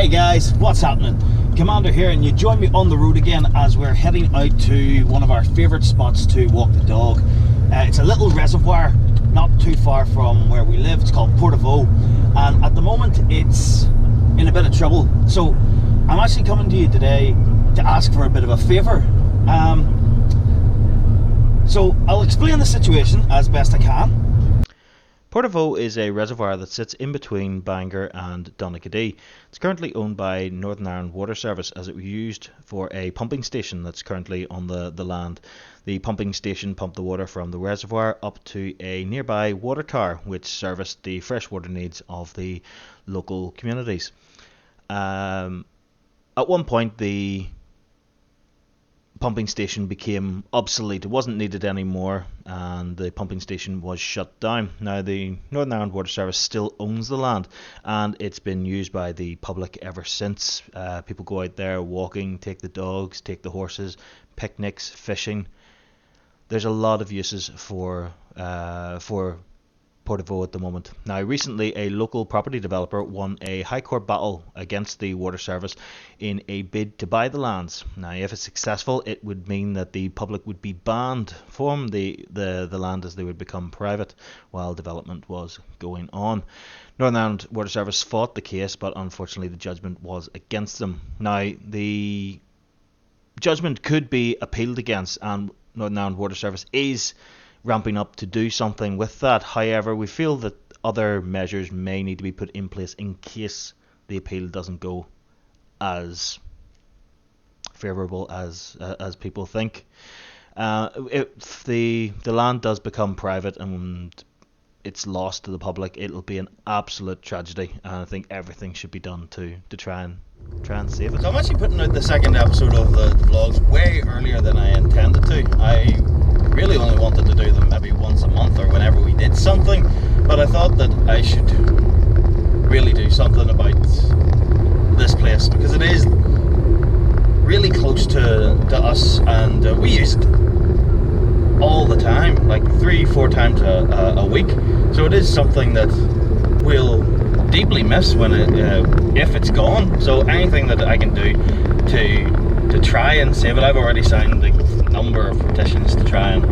Hey guys, what's happening? Commander here, and you join me on the road again as we're heading out to one of our favourite spots to walk the dog. It's a little reservoir not too far from where we live. It's called Portavoe, and at the moment it's in a bit of trouble. So I'm actually coming to you today to ask for a bit of a favour. So I'll explain the situation as best I can. Portavoe is a reservoir that sits in between Bangor and Donaghadee. It's currently owned by Northern Ireland Water Service, as it was used for a pumping station that's currently on the land. The pumping station pumped the water from the reservoir up to a nearby water tower, which serviced the freshwater needs of the local communities. At one point, the pumping station became obsolete. It wasn't needed anymore, and the pumping station was shut down. Now the Northern Ireland Water Service still owns the land, and it's been used by the public ever since. People go out there walking, take the dogs, take the horses, picnics, fishing. There's a lot of uses for Portavoe at the moment. Now, recently a local property developer won a High Court battle against the Water Service in a bid to buy the lands. Now, if it's successful, it would mean that the public would be banned from the land, as they would become private while development was going on. Northern Ireland Water Service fought the case, but unfortunately the judgment was against them. Now, the judgment could be appealed against, and Northern Ireland Water Service is ramping up to do something with that. However, we feel that other measures may need to be put in place in case the appeal doesn't go as favourable as people think. If the land does become private and it's lost to the public, it'll be an absolute tragedy, and I think everything should be done to try and save it. So I'm actually putting out the second episode of the vlogs way earlier than I intended to. I really only wanted to do them maybe once a month or whenever we did something, but I thought that I should really do something about this place, because it is really close to us, and we use it all the time, like 3-4 times a week. So it is something that we'll deeply miss when if it's gone. So anything that I can do to try and save it, I've already signed a number of petitions to try and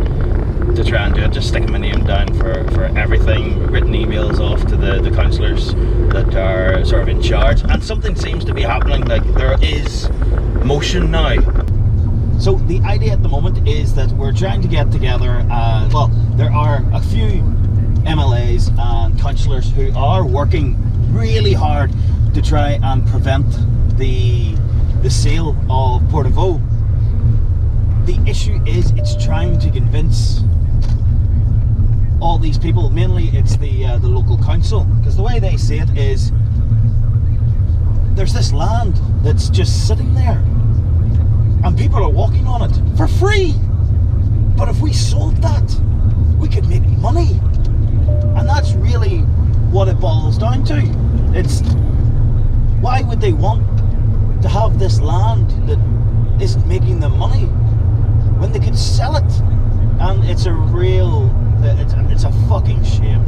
do it. Just sticking my name down for everything, written emails off to the councillors that are sort of in charge, and something seems to be happening. Like, there is motion now. So the idea at the moment is that we're trying to get together. Well, there are a few MLAs and councillors who are working really hard to try and prevent the sale of Portavoe. The issue is it's trying to convince all these people, mainly it's the local council, because the way they see it is there's this land that's just sitting there and people are walking on it for free. But if we sold that, we could make money, and that's really what it boils down to. It's why would they want to have this land that isn't making them money when they could sell it? And it's a real, it's a fucking shame.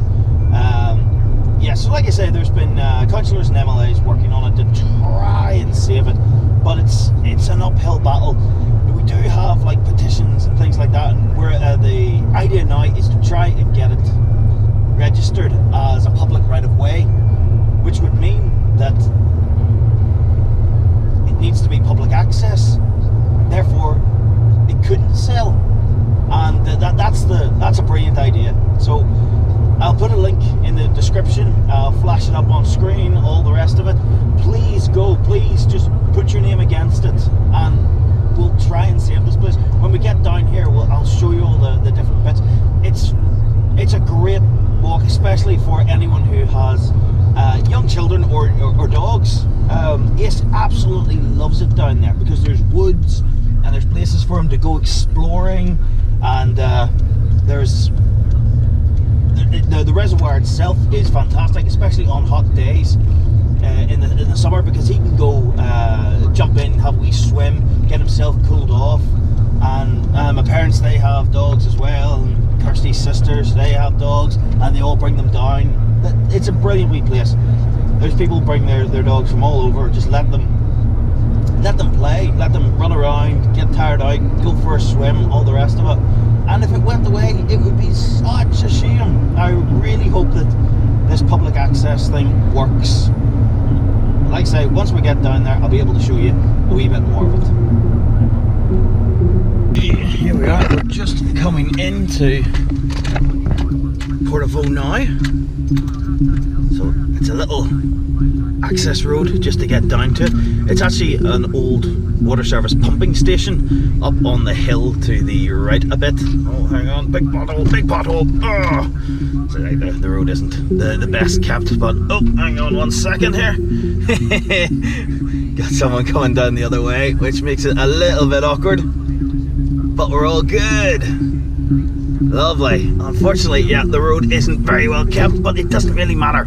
Yeah, so like I say, there's been councillors and MLAs working on it to try and save it, but it's an uphill battle. We do have like petitions and things like that, and the idea now is to try and get it registered as a public right of way, which would mean that it needs to be public access. Therefore, it couldn't sell, and that's a brilliant idea. So I'll put a link in the description. I'll flash it up on screen, all the rest of it. Please go, please just put your name against it, and we'll try and save this place. When we get down here, I'll show you all the different bits. It's a great walk, especially for anyone who has young children or dogs. Ace absolutely loves it down there because there's woods and there's places for him to go exploring, and there's the reservoir itself is fantastic, especially on hot days in the summer, because he can go jump in, have a wee swim, get himself cooled off. And my parents, they have dogs as well, and Kirsty's sisters, they have dogs, and they all bring them down. It's a brilliant wee place. There's people bring their dogs from all over. Just let them play, let them run around, get tired out, go for a swim, all the rest of it. And if it went away, it would be such a shame. I really hope that this public access thing works. Like I say, once we get down there, I'll be able to show you a wee bit more of it. Here we are, we're just coming into Portavoe now. So it's a little access road just to get down to it. It's actually an old water service pumping station up on the hill to the right a bit. Oh, hang on, big pothole. Oh! So the road isn't the best kept, but oh, hang on 1 second here. Got someone coming down the other way, which makes it a little bit awkward, but we're all good. Lovely. Unfortunately, yeah, the road isn't very well kept, but it doesn't really matter.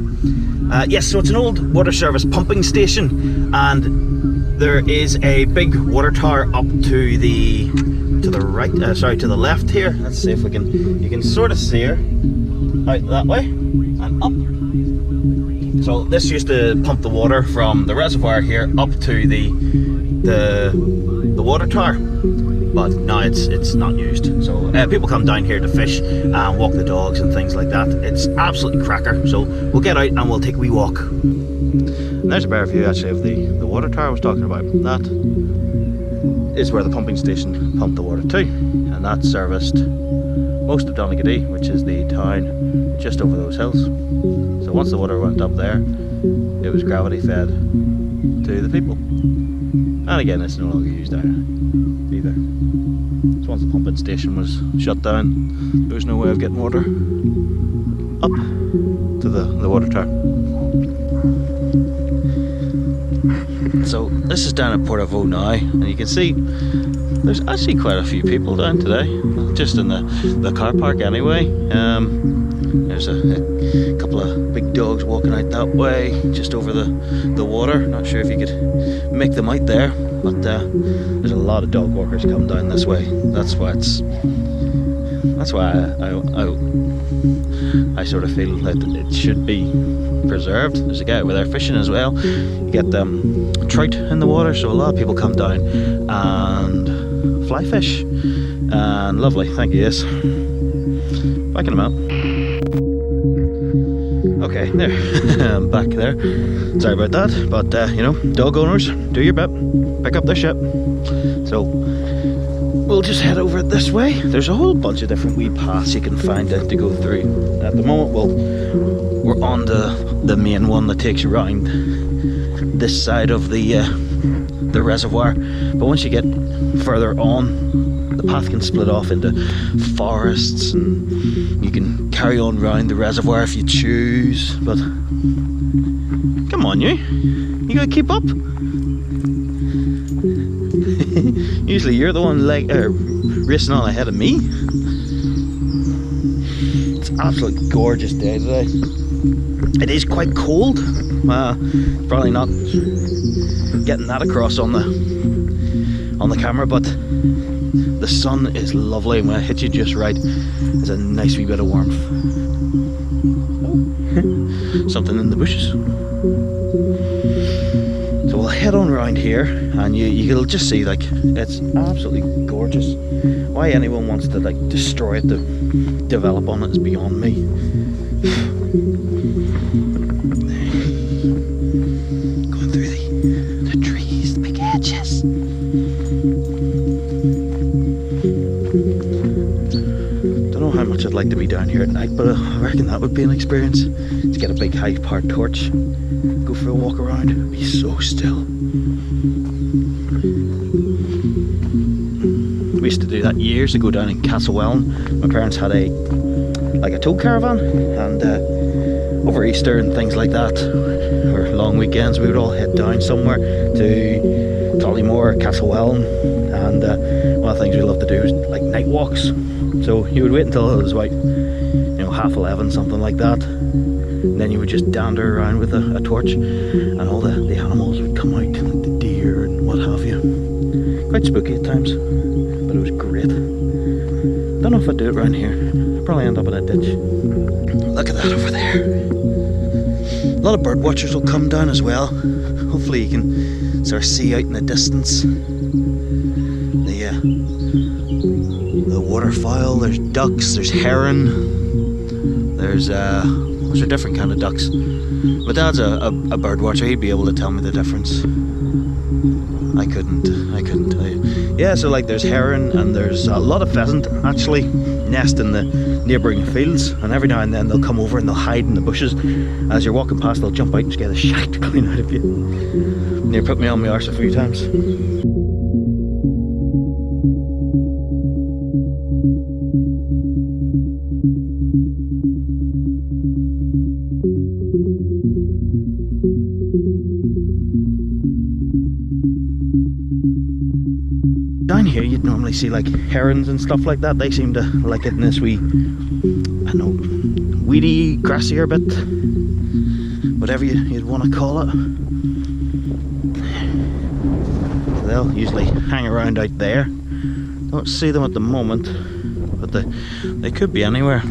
Yes, so it's an old water service pumping station, and there is a big water tower up to the right, to the left here. Let's see if we can, you can sort of see her out that way and up. So this used to pump the water from the reservoir here up to the water tower, but now it's not used. So people come down here to fish and walk the dogs and things like that. It's absolutely cracker. So we'll get out and we'll take a wee walk. And there's a better view actually of the water tower I was talking about. That is where the pumping station pumped the water to, and that serviced most of Donaghadee, which is the town just over those hills. So once the water went up there, it was gravity fed to the people. And again, it's no longer used either. So once the pumping station was shut down, there was no way of getting water up to the water tower. So this is down at Portavoe now, and you can see there's actually quite a few people down today, just in the car park anyway. There's a couple of big dogs walking out that way, just over the water. Not sure if you could make them out there, but there's a lot of dog walkers come down this way. That's why I sort of feel that it should be preserved. There's a guy over there fishing as well. You get trout in the water, so a lot of people come down and fly fish. And lovely, thank you, yes. Back in a minute. Okay, there, I'm back there. Sorry about that, but you know, dog owners, do your bit, pick up their shit. So we'll just head over this way. There's a whole bunch of different wee paths you can find to go through. At the moment, we're on the main one that takes you around this side of the reservoir. But once you get further on, the path can split off into forests, and you can carry on round the reservoir if you choose. But come on, you gotta keep up. Usually you're the one racing on ahead of me. It's an absolutely gorgeous day today. It is quite cold. Probably not getting that across on the camera, but the sun is lovely, and when it hits you just right, there's a nice wee bit of warmth. Oh, something in the bushes. So we'll head on around here, and you'll just see, like, it's absolutely gorgeous. Why anyone wants to like destroy it, to develop on it, is beyond me. Going through the trees, the big hedges. How much I'd like to be down here at night, but I reckon that would be an experience, to get a big high-powered torch, go for a walk around, it'd be so still. We used to do that years ago down in Castlewellan. My parents had a tow caravan, and over Easter and things like that, or long weekends, we would all head down somewhere to Tollymore, Castlewellan, and one of the things we loved to do was like night walks. So you would wait until it was about, 11:30, something like that, and then you would just dander around with a torch, and all the animals would come out, like the deer and what have you. Quite spooky at times, but it was great. Don't know if I'd do it around here. I'd probably end up in a ditch. Look at that over there. lot of bird watchers will come down as well. Hopefully you can sort of see out in the distance the waterfowl. There's ducks, there's heron, there's those are different kind of ducks. My dad's a bird watcher, he'd be able to tell me the difference. I couldn't tell you. Yeah, so like there's heron and there's a lot of pheasant actually nest in the neighbouring fields, and every now and then they'll come over and they'll hide in the bushes. As you're walking past, they'll jump out and scare the shite clean out of you. Near put me on my arse a few times. Down here you'd normally see like herons and stuff like that. They seem to like it in this wee, I don't know, weedy, grassier bit, whatever you'd want to call it. So they'll usually hang around out there. Don't see them at the moment, but they could be anywhere.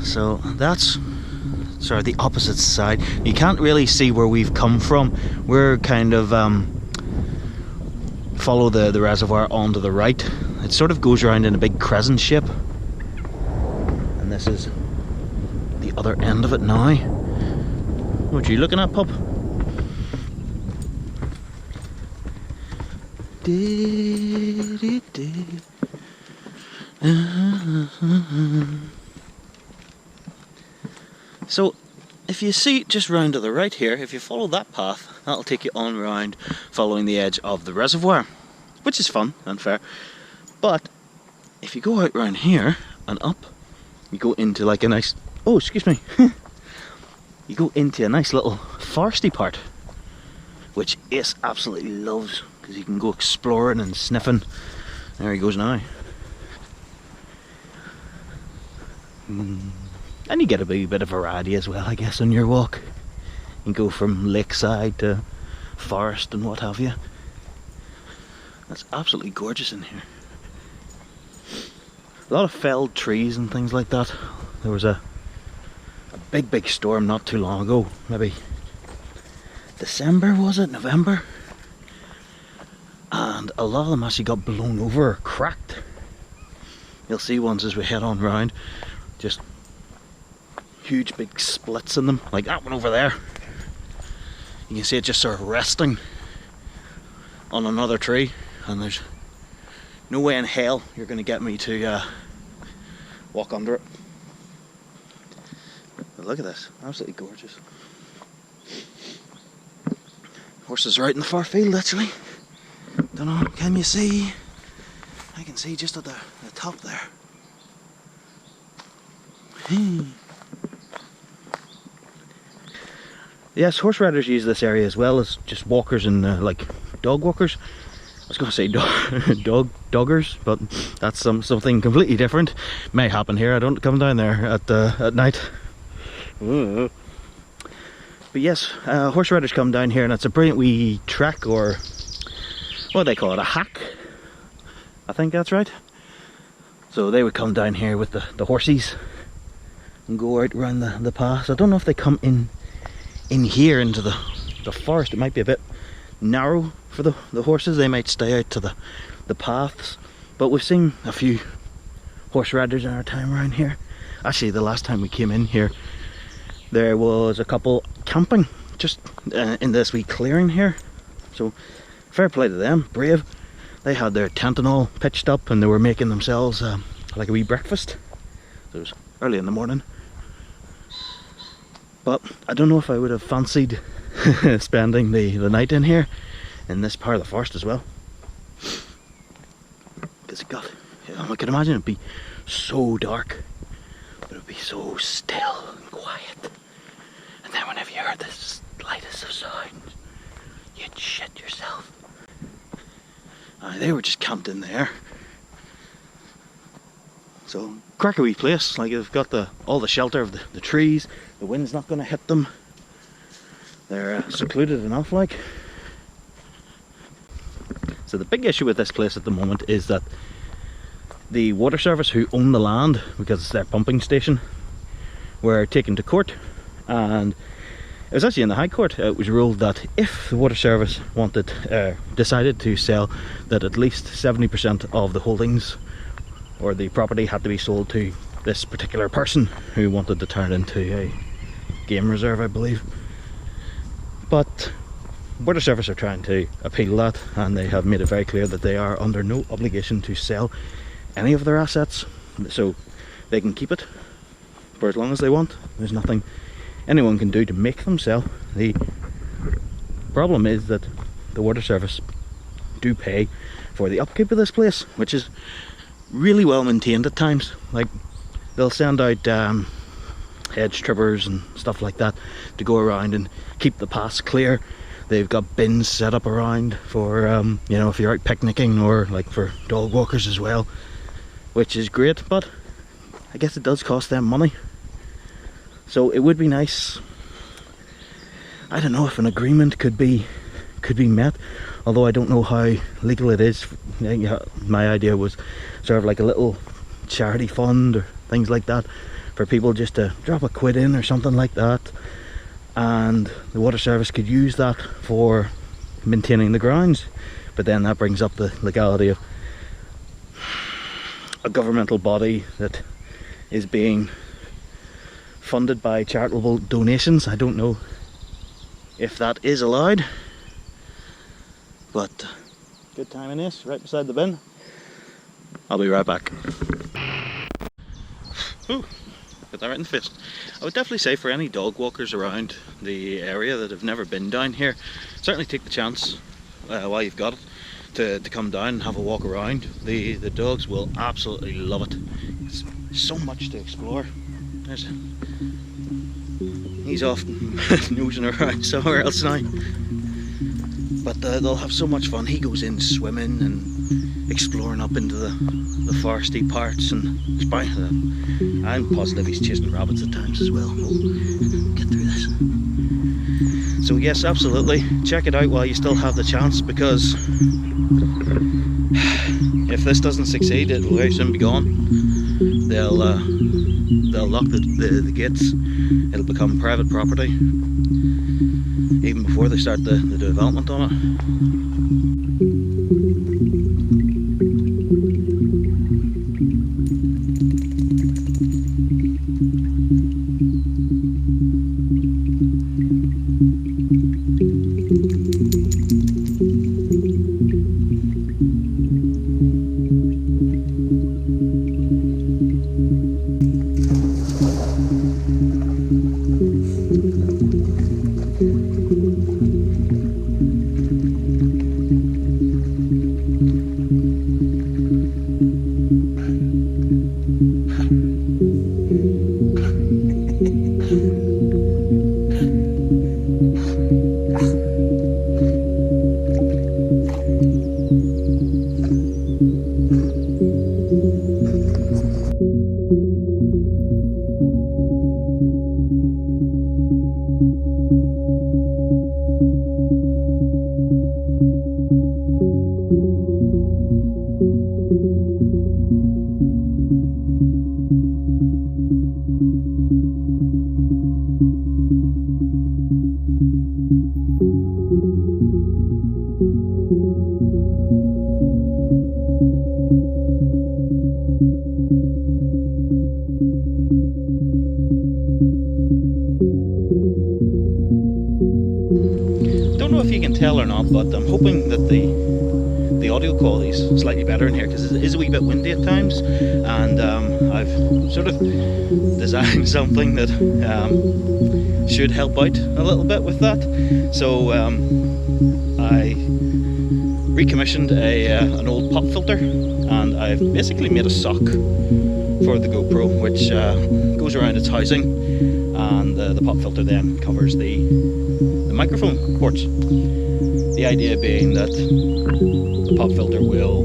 So that's sort of the opposite side. You can't really see where we've come from. We're kind of follow the reservoir onto the right. It sort of goes around in a big crescent shape, and this is the other end of it now. What are you looking at, pup? So if you see just round to the right here, if you follow that path, that'll take you on round following the edge of the reservoir, which is fun and fair. But if you go out round here and up, you go into like a nice, oh excuse me, you go into a nice little foresty part, which Ace absolutely loves because you can go exploring and sniffing. There he goes now. And you get a wee bit of variety as well, I guess, on your walk. You can go from lakeside to forest and what have you. That's absolutely gorgeous in here. A lot of felled trees and things like that. There was a big storm not too long ago, maybe December was it? November? And a lot of them actually got blown over or cracked. You'll see ones as we head on round. Just huge big splits in them, like that one over there. You can see it just sort of resting on another tree, and there's no way in hell you're going to get me to walk under it. But look at this, absolutely gorgeous. Horses right in the far field actually. Don't know, can you see? I can see just at the top there. Yes, horse riders use this area as well as just walkers and like dog walkers. I was going to say doggers, but that's something completely different. May happen here. I don't come down there at night. But yes, horse riders come down here, and it's a brilliant wee trek, or what they call it, a hack. I think that's right. So they would come down here with the horsies and go out around the path. I don't know if they come in here into the forest. It might be a bit narrow for the horses. They might stay out to the paths, but we've seen a few horse riders in our time around here. Actually, the last time we came in here, there was a couple camping just in this wee clearing here. So fair play to them, brave. They had their tent and all pitched up, and they were making themselves like a wee breakfast. So it was early in the morning. But I don't know if I would have fancied spending the night in here, in this part of the forest as well. Because I can imagine it'd be so dark, but it'd be so still and quiet. And then whenever you heard the slightest of sound, you'd shit yourself. They were just camped in there. So, crack a wee place. Like, they've got all the shelter of the trees. The wind's not going to hit them. They're secluded enough, like. So the big issue with this place at the moment is that the water service, who own the land, because it's their pumping station, were taken to court and it was actually in the High Court. It was ruled that if the Water Service decided to sell, that at least 70% of the holdings or the property had to be sold to this particular person who wanted to turn it into a game reserve, I believe. But Water Service are trying to appeal that, and they have made it very clear that they are under no obligation to sell any of their assets, so they can keep it for as long as they want. There's nothing anyone can do to make them sell. The problem is that the Water Service do pay for the upkeep of this place, which is really well maintained at times. Like, they'll send out hedge trippers and stuff like that to go around and keep the paths clear. They've got bins set up around for you know, if you're out picnicking, or like for dog walkers as well, which is great, but I guess it does cost them money. So it would be nice, I don't know, if an agreement could be met, although I don't know how legal it is. My idea was sort of like a little charity fund or things like that, for people just to drop a quid in or something like that, and the Water Service could use that for maintaining the grounds. But then that brings up the legality of a governmental body that is being funded by charitable donations. I don't know if that is allowed, but good timing is right beside the bin. I'll be right back. Ooh, got that right in the face. I would definitely say, for any dog walkers around the area that have never been down here, certainly take the chance while you've got it to come down and have a walk around. The dogs will absolutely love it. It's so much to explore. He's off nosing around somewhere else now, but they'll have so much fun. He goes in swimming and exploring up into the foresty parts, and I'm positive he's chasing rabbits at times as well. We'll get through this. So yes, absolutely, check it out while you still have the chance, because if this doesn't succeed, it will very soon be gone. They'll lock the gates. It'll become private property even before they start the development on it. Don't know if you can tell or not, but I'm hoping that the audio quality is slightly better in here, because it is a wee bit windy at times, and I've sort of designed something that should help out a little bit with that. So I recommissioned an old pop filter, and I've basically made a sock for the GoPro, which goes around its housing, and the pop filter then covers the microphone ports. The idea being that the pop filter will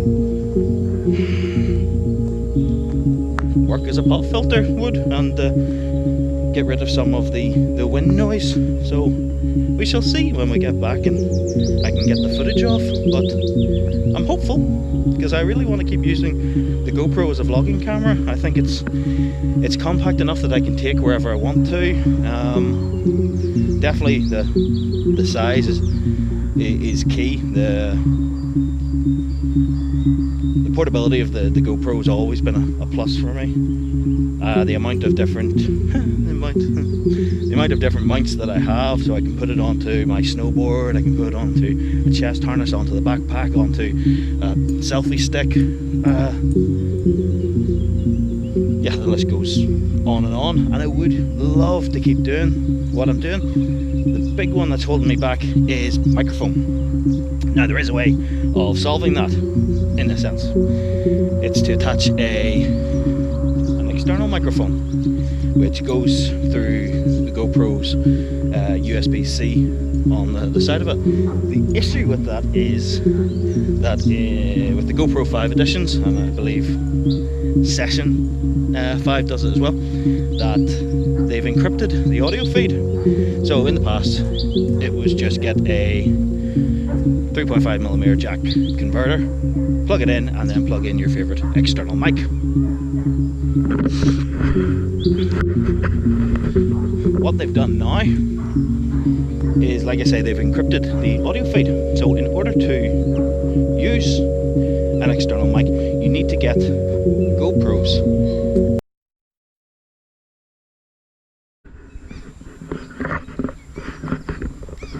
work as a pop filter would, and get rid of some of the wind noise. So we shall see when we get back and I can get the footage off. But I'm hopeful, because I really want to keep using the GoPro as a vlogging camera. I think it's compact enough that I can take wherever I want to. Definitely the size is key. The portability of the GoPro has always been a plus for me. The amount of different the amount of different mounts that I have, so I can put it onto my snowboard, I can put it onto a chest harness, onto the backpack, onto a selfie stick. Yeah, the list goes on, and I would love to keep doing what I'm doing. The big one that's holding me back is microphone. Now, there is a way of solving that, in a sense. It's to attach an external microphone, which goes through the GoPro's USB-C on the side of it. The issue with that is that with the GoPro 5 editions, and I believe Session 5 does it as well, that they've encrypted the audio feed. So in the past, it was just get a 3.5mm jack converter, plug it in, and then plug in your favourite external mic. What they've done now is, like I say, they've encrypted the audio feed. So in order to use an external mic, you need to get GoPros.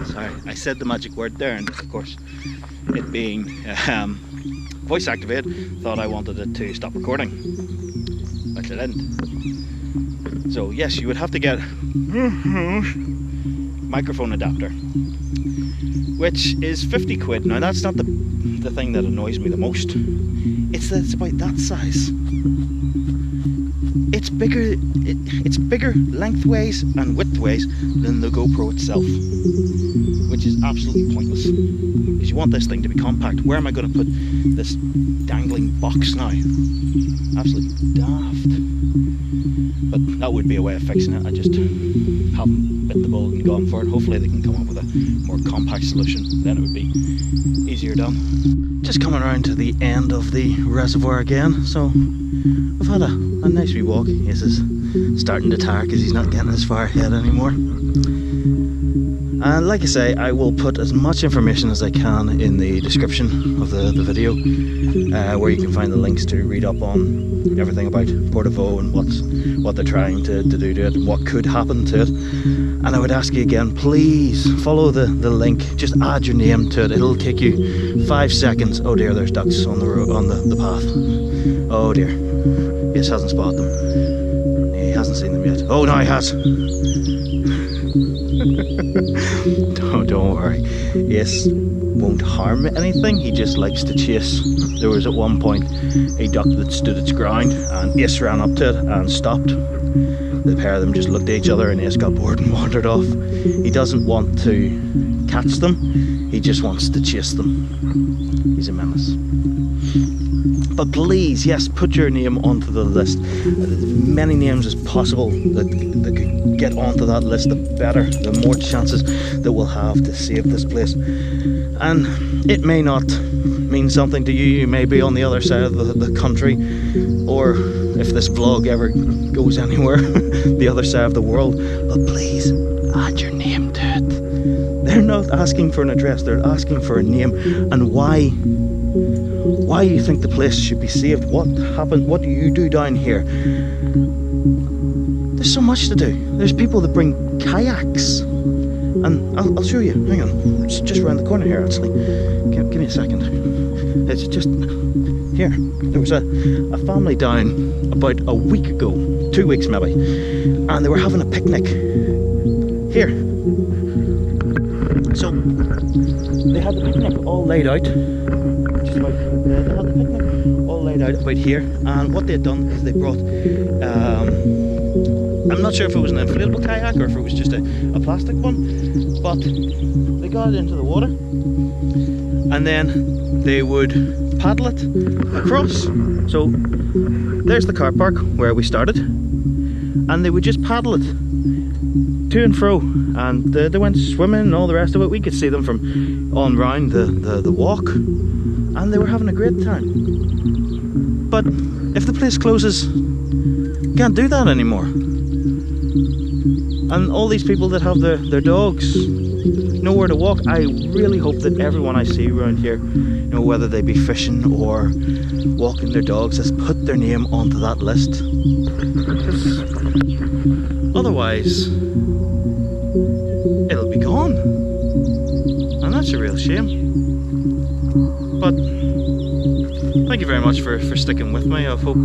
Sorry, I said the magic word there, and of course, it being voice activated, thought I wanted it to stop recording, which it didn't. So yes, you would have to get microphone adapter, which is 50 quid. Now that's not the thing that annoys me the most. It's that it's about that size. It's bigger. It's bigger lengthways and widthways than the GoPro itself, which is absolutely pointless. Because you want this thing to be compact. Where am I going to put this dangling box now? Absolutely daft. But that would be a way of fixing it. I just haven't bit the bullet and gone for it. Hopefully they can come up with a more compact solution. Then it would be easier done. Just coming around to the end of the reservoir again. So I've had a nice wee walk. Yes, is starting to tire because he's not getting as far ahead anymore. And like I say, I will put as much information as I can in the description of the video, where you can find the links to read up on everything about Portavoe and what they're trying to do to it and what could happen to it. And I would ask you again, please follow the link, just add your name to it. It'll take you 5 seconds. Oh dear, there's ducks on the road, on the path. Oh dear. Yes, hasn't spotted them. He hasn't seen them yet. Oh no, he has. Don't worry. Yes won't harm anything. He just likes to chase. There was at one point a duck that stood its ground, and Ace ran up to it and stopped. The pair of them just looked at each other, and Ace got bored and wandered off. He doesn't want to catch them. He just wants to chase them. He's a menace. But please, yes, put your name onto the list. As many names as possible that could get onto that list, the better. The more chances that we'll have to save this place. And it may not mean something to you. You may be on the other side of the country, or if this vlog ever goes anywhere, the other side of the world. But please, add your name to it. They're not asking for an address, they're asking for a name. And why you think the place should be saved. What happened? What do you do down here? There's so much to do. There's people that bring kayaks, and I'll show you. Hang on, it's just around the corner here actually. Give me a second. It's just here. There was a family down about a week ago, 2 weeks maybe, and they were having a picnic here. So they had the picnic all laid out. They had the picnic all laid out about here, and what they had done is they brought I'm not sure if it was an inflatable kayak or if it was just a plastic one, but they got it into the water and then they would paddle it across. So there's the car park where we started, and they would just paddle it to and fro, and they went swimming and all the rest of it. We could see them from on round the walk, and they were having a great time. But if the place closes, can't do that anymore. And all these people that have their dogs, nowhere to walk. I really hope that everyone I see around here, you know, whether they be fishing or walking their dogs, has put their name onto that list. Because otherwise, it'll be gone. And that's a real shame. But thank you very much for sticking with me. I hope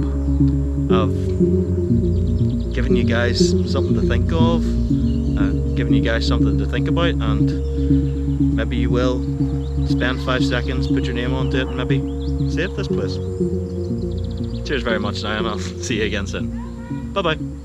I've given you guys something to think of, giving you guys something to think about, and maybe you will spend 5 seconds, put your name onto it, and maybe save this place. Cheers very much now, and I'll see you again soon. Bye bye.